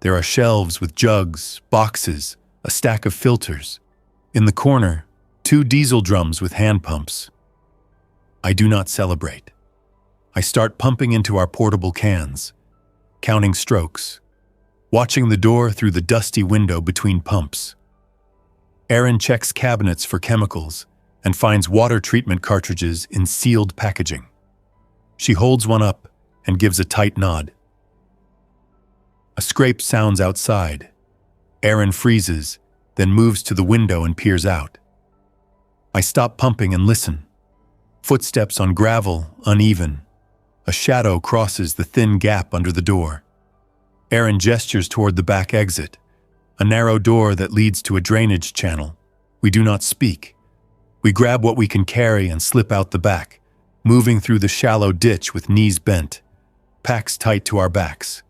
There are shelves with jugs, boxes, a stack of filters. In the corner, 2 diesel drums with hand pumps. I do not celebrate. I start pumping into our portable cans, counting strokes, watching the door through the dusty window between pumps. Aaron checks cabinets for chemicals and finds water treatment cartridges in sealed packaging. She holds one up and gives a tight nod. A scrape sounds outside. Aaron freezes, then moves to the window and peers out. I stop pumping and listen. Footsteps on gravel, uneven. A shadow crosses the thin gap under the door. Aaron gestures toward the back exit, a narrow door that leads to a drainage channel. We do not speak. We grab what we can carry and slip out the back, moving through the shallow ditch with knees bent, packs tight to our backs.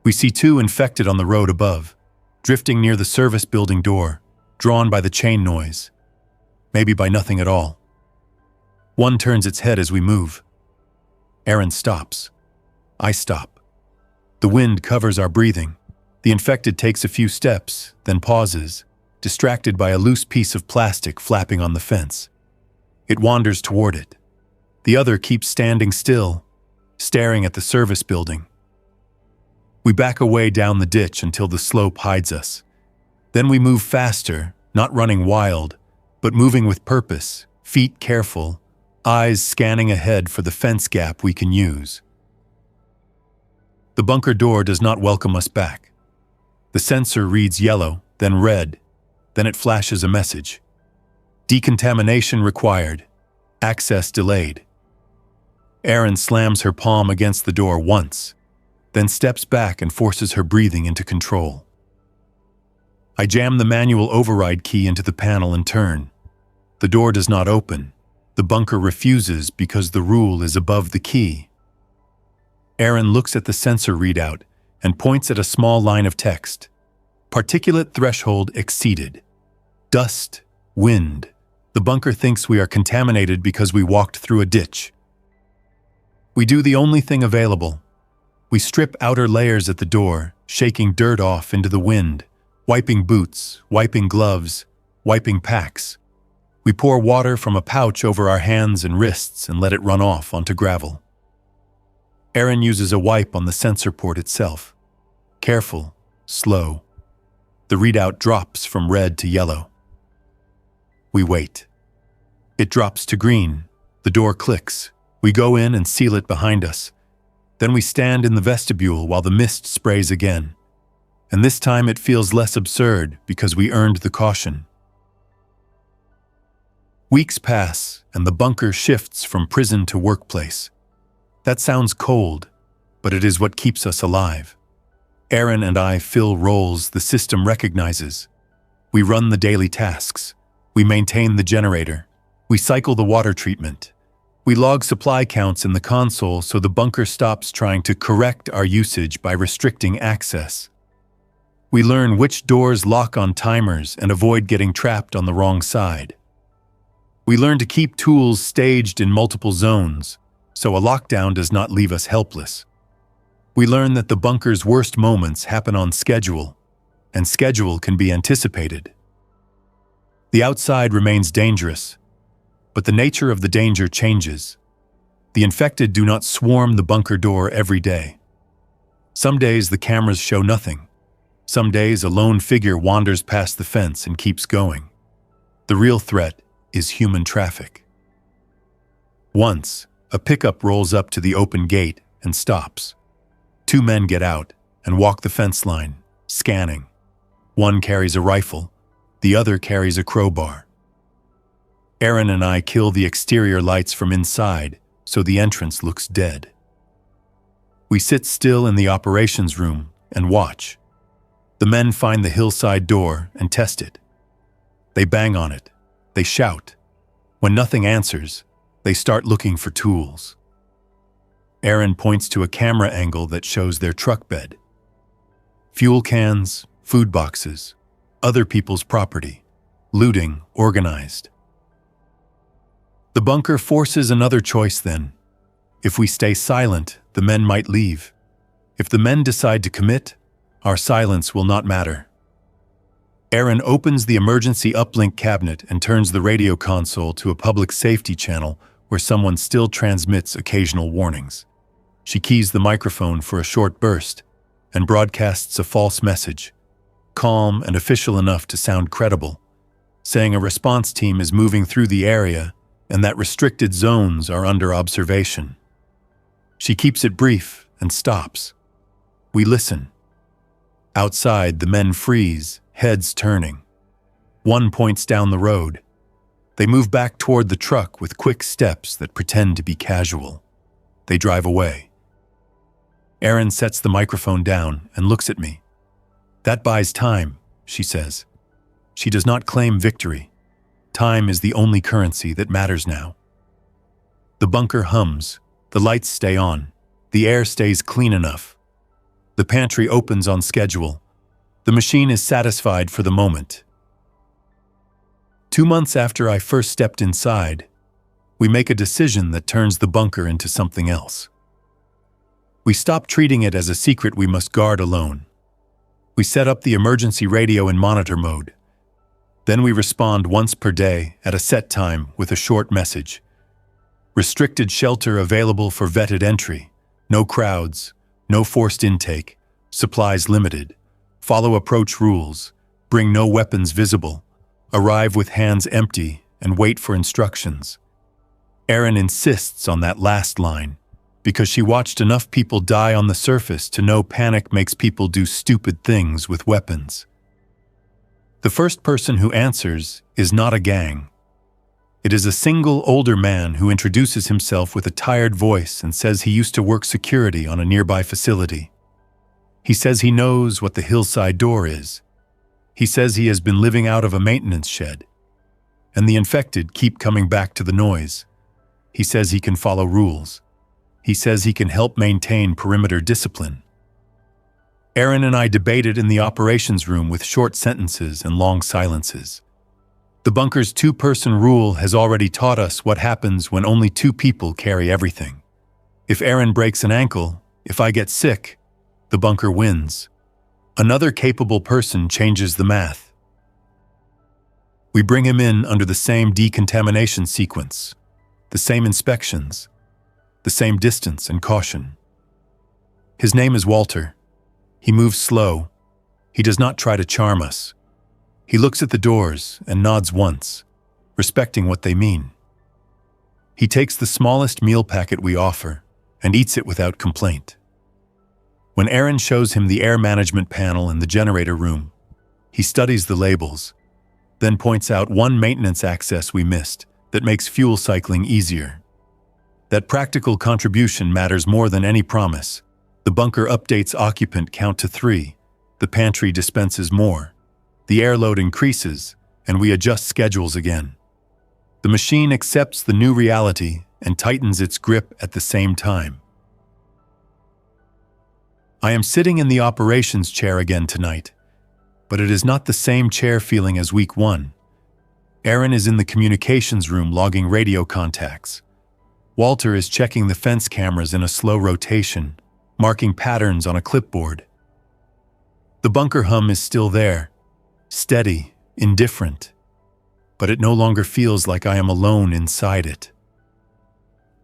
We see 2 infected on the road above, drifting near the service building door, drawn by the chain noise, maybe by nothing at all. One turns its head as we move. Aaron stops. I stop. The The wind covers our breathing. The infected takes a few steps, then pauses, distracted by a loose piece of plastic flapping on the fence. It wanders toward it. The other keeps standing still, staring at the service building. We back away down the ditch until the slope hides us. Then we move faster, not running wild, but moving with purpose, feet careful, eyes scanning ahead for the fence gap we can use. The bunker door does not welcome us back. The sensor reads yellow, then red, then it flashes a message. Decontamination required. Access delayed. Erin slams her palm against the door once, then steps back and forces her breathing into control. I jam the manual override key into the panel and turn. The door does not open. The bunker refuses because the rule is above the key. Erin looks at the sensor readout and points at a small line of text. Particulate threshold exceeded. Dust, wind. The bunker thinks we are contaminated because we walked through a ditch. We do the only thing available. We strip outer layers at the door, shaking dirt off into the wind, wiping boots, wiping gloves, wiping packs. We pour water from a pouch over our hands and wrists and let it run off onto gravel. Erin uses a wipe on the sensor port itself. Careful, slow. The readout drops from red to yellow. We wait. It drops to green. The door clicks. We go in and seal it behind us. Then we stand in the vestibule while the mist sprays again. And this time it feels less absurd because we earned the caution. Weeks pass and the bunker shifts from prison to workplace. That sounds cold, but it is what keeps us alive. Erin and I fill roles the system recognizes. We run the daily tasks. We maintain the generator. We cycle the water treatment. We log supply counts in the console so the bunker stops trying to correct our usage by restricting access. We learn which doors lock on timers and avoid getting trapped on the wrong side. We learn to keep tools staged in multiple zones, so a lockdown does not leave us helpless. We learn that the bunker's worst moments happen on schedule, and schedule can be anticipated. The outside remains dangerous, but the nature of the danger changes. The infected do not swarm the bunker door every day. Some days the cameras show nothing. Some days a lone figure wanders past the fence and keeps going. The real threat is human traffic. Once, a pickup rolls up to the open gate and stops. 2 men get out and walk the fence line, scanning. One carries a rifle, the other carries a crowbar. Erin and I kill the exterior lights from inside so the entrance looks dead. We sit still in the operations room and watch. The men find the hillside door and test it. They bang on it. They shout. When nothing answers, they start looking for tools. Erin points to a camera angle that shows their truck bed. Fuel cans, food boxes, other people's property, looting organized. The bunker forces another choice then. If we stay silent, the men might leave. If the men decide to commit, our silence will not matter. Erin opens the emergency uplink cabinet and turns the radio console to a public safety channel where someone still transmits occasional warnings. She keys the microphone for a short burst and broadcasts a false message, calm and official enough to sound credible, saying a response team is moving through the area and that restricted zones are under observation. She keeps it brief and stops. We listen. Outside, the men freeze, heads turning. One points down the road. They move back toward the truck with quick steps that pretend to be casual. They drive away. Erin sets the microphone down and looks at me. That buys time, she says. She does not claim victory. Time is the only currency that matters now. The bunker hums. The lights stay on. The air stays clean enough. The pantry opens on schedule. The machine is satisfied for the moment. 2 months after I first stepped inside, we make a decision that turns the bunker into something else. We stop treating it as a secret we must guard alone. We set up the emergency radio in monitor mode. Then we respond once per day at a set time with a short message. Restricted shelter available for vetted entry. No crowds, no forced intake, supplies limited. Follow approach rules, bring no weapons visible, arrive with hands empty, and wait for instructions. Erin insists on that last line, because she watched enough people die on the surface to know panic makes people do stupid things with weapons. The first person who answers is not a gang. It is a single older man who introduces himself with a tired voice and says he used to work security on a nearby facility. He says he knows what the hillside door is. He says he has been living out of a maintenance shed. And the infected keep coming back to the noise. He says he can follow rules. He says he can help maintain perimeter discipline. Erin and I debated in the operations room with short sentences and long silences. The bunker's two-person rule has already taught us what happens when only two people carry everything. If Erin breaks an ankle, if I get sick, the bunker wins. Another capable person changes the math. We bring him in under the same decontamination sequence, the same inspections, the same distance and caution. His name is Walter. He moves slow. He does not try to charm us. He looks at the doors and nods once, respecting what they mean. He takes the smallest meal packet we offer and eats it without complaint. When Erin shows him the air management panel in the generator room, he studies the labels, then points out one maintenance access we missed that makes fuel cycling easier. That practical contribution matters more than any promise. The bunker updates occupant count to 3. The pantry dispenses more. The air load increases, and we adjust schedules again. The machine accepts the new reality and tightens its grip at the same time. I am sitting in the operations chair again tonight, but it is not the same chair feeling as week 1. Erin is in the communications room logging radio contacts. Walter is checking the fence cameras in a slow rotation, marking patterns on a clipboard. The bunker hum is still there, steady, indifferent, but it no longer feels like I am alone inside it.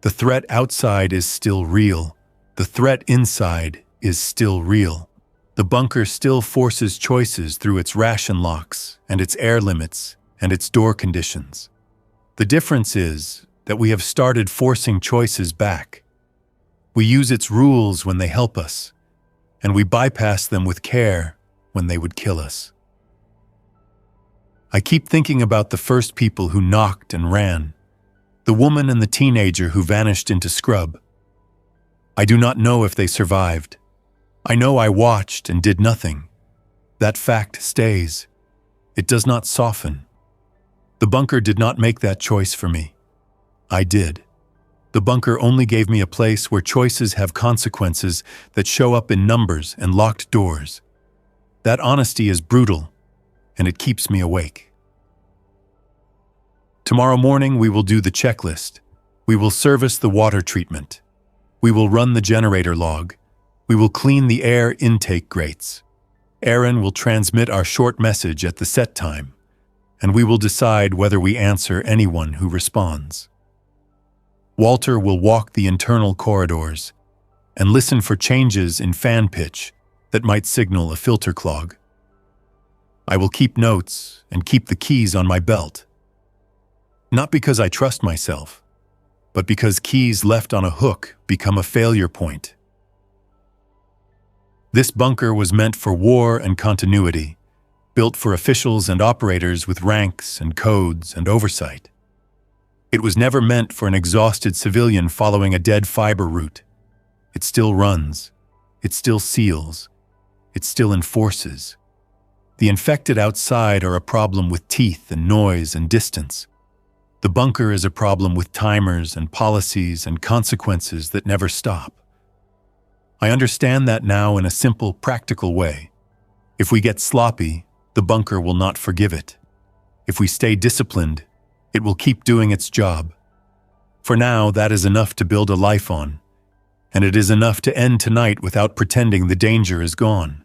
The threat outside is still real. The threat inside is still real. The bunker still forces choices through its ration locks and its air limits and its door conditions. The difference is that we have started forcing choices back. We use its rules when they help us, and we bypass them with care when they would kill us. I keep thinking about the first people who knocked and ran, the woman and the teenager who vanished into scrub. I do not know if they survived. I know I watched and did nothing. That fact stays. It does not soften. The bunker did not make that choice for me. I did. The bunker only gave me a place where choices have consequences that show up in numbers and locked doors. That honesty is brutal, and it keeps me awake. Tomorrow morning we will do the checklist. We will service the water treatment. We will run the generator log. We will clean the air intake grates. Erin will transmit our short message at the set time, and we will decide whether we answer anyone who responds. Walter will walk the internal corridors and listen for changes in fan pitch that might signal a filter clog. I will keep notes and keep the keys on my belt. Not because I trust myself, but because keys left on a hook become a failure point. This bunker was meant for war and continuity, built for officials and operators with ranks and codes and oversight. It was never meant for an exhausted civilian following a dead fiber route. It still runs. It still seals. It still enforces. The infected outside are a problem with teeth and noise and distance. The bunker is a problem with timers and policies and consequences that never stop. I understand that now in a simple, practical way. If we get sloppy, the bunker will not forgive it. If we stay disciplined, it will keep doing its job. For now, that is enough to build a life on, and it is enough to end tonight without pretending the danger is gone.